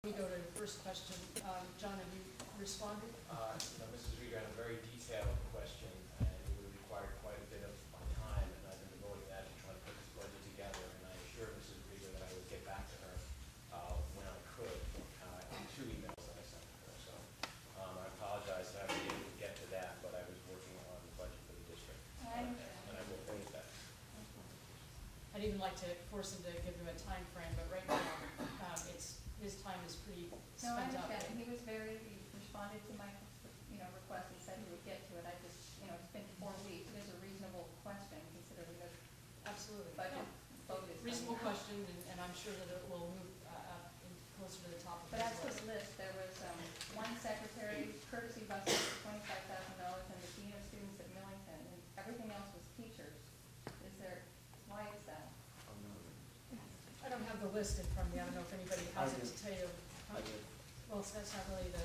We go to the first question. John, have you responded? Mrs. Rieger had a very detailed question, and it would have required quite a bit of my time, and I've been devoting that to trying to put this budget together. And I assured Mrs. Rieger that I would get back to her when I could, in 2 emails that I sent to her. So I apologize that I haven't been able to get to that, but I was working on the budget for the district, and I will finish that. I'd even like to force him to give him a time frame, but right now, his time is pretty No, I spent up. understand. He responded to my, request and said he would get to it. I just, it's been 4 weeks. It is a reasonable question considering the Absolutely. budget vote is Reasonable coming out. question, and I'm sure that it will move up closer to the top of But his as for list. the list, there was one secretary, courtesy buses for $25,000, and the dean of students at Millington, and everything else was teachers. Why is that? I don't have the list in front of me. I don't know if anybody has it to tell you. I did. Well, that's not really the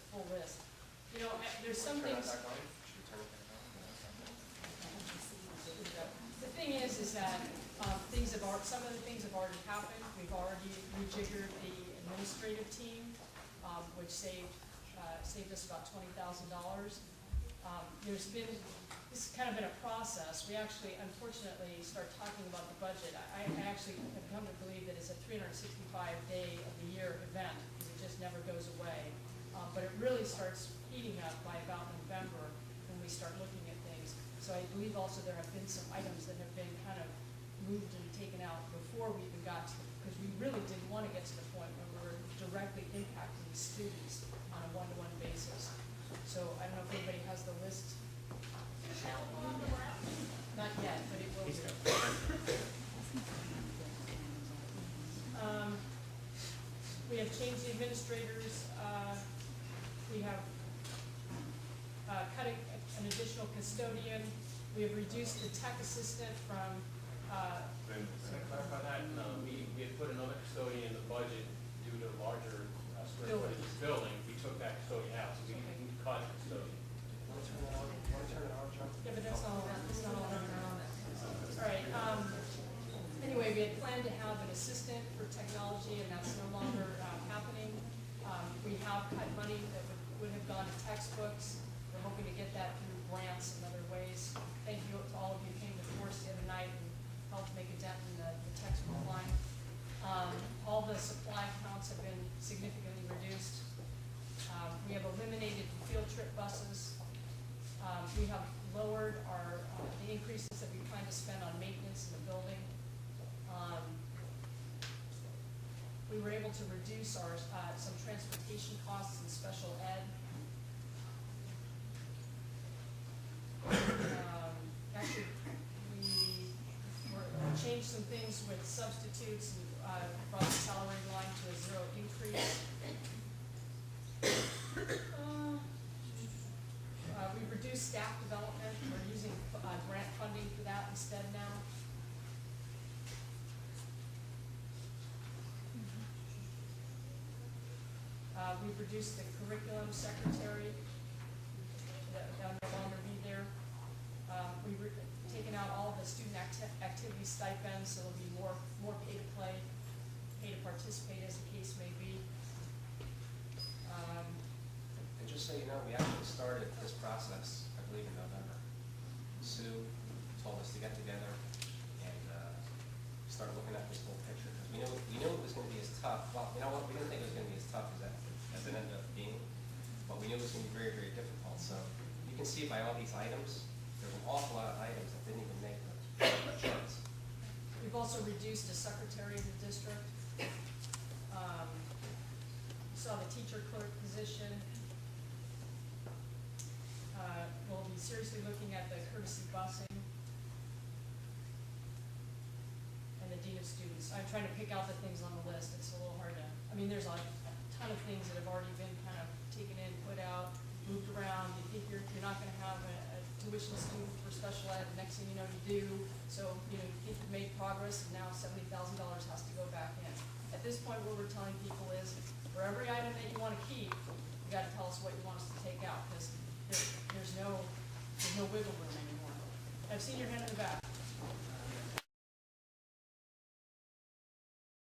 full list. There's some Turn that things. back on? Should we turn it back on? The thing is that some of the things have already happened. We've already rejiggered the administrative team, which saved us about $20,000. This has kind of been a process. We actually, unfortunately, start talking about the budget. I actually have come to believe that it's a 365-day of the year event because it just never goes away. But it really starts heating up by about November when we start looking at things. So I believe also there have been some items that have been kind of moved and taken out before we even got to, because we really didn't want to get to the point where we were directly impacting students on a one-to-one basis. So I don't know if anybody has the list. Not yet, but it will be. We have changed the administrators. We have cut an additional custodian. We have reduced the tech assistant from. Can I clarify that? We had put another custodian in the budget due to larger square footage of the building. We took that custodian out, so we cut the custodian. Yeah, but that's all. That's not all. All right. Anyway, we had planned to have an assistant for technology, and that's no longer happening. We have cut money that would have gone to textbooks. We're hoping to get that through grants and other ways. Thank you to all of you who came to Force the other night and helped make a dent in the textbook line. All the supply counts have been significantly reduced. We have eliminated field trip buses. We have lowered the increases that we plan to spend on maintenance in the building. We were able to reduce some transportation costs in special ed. Actually, we changed some things with substitutes and brought the salary line to a 0 increase. We've reduced staff development. We're using grant funding for that instead now. We've reduced the curriculum secretary. That'll no longer be there. We've taken out all the student activity stipends, so there'll be more pay to play, pay to participate, as the case may be. And just so you know, we actually started this process, I believe, in November. Sue told us to get together and start looking at this whole picture. Because we knew it was going to be as tough. Well, you know what? We didn't think it was going to be as tough as it ended up being. But we knew it was going to be very, very difficult. So you can see by all these items, there's an awful lot of items that didn't even make the charts. We've also reduced a secretary in the district. Saw the teacher clerk position. We'll be seriously looking at the courtesy busing and the dean of students. I'm trying to pick out the things on the list. It's a little hard to, there's a ton of things that have already been kind of taken in, put out, moved around. You think you're not going to have a tuition student for special ed. The next thing you know, you do. So, you think you've made progress, and now $70,000 has to go back in. At this point, what we're telling people is, for every item that you want to keep, you got to tell us what you want us to take out, because there's no wiggle room anymore. I've seen your hand in the back.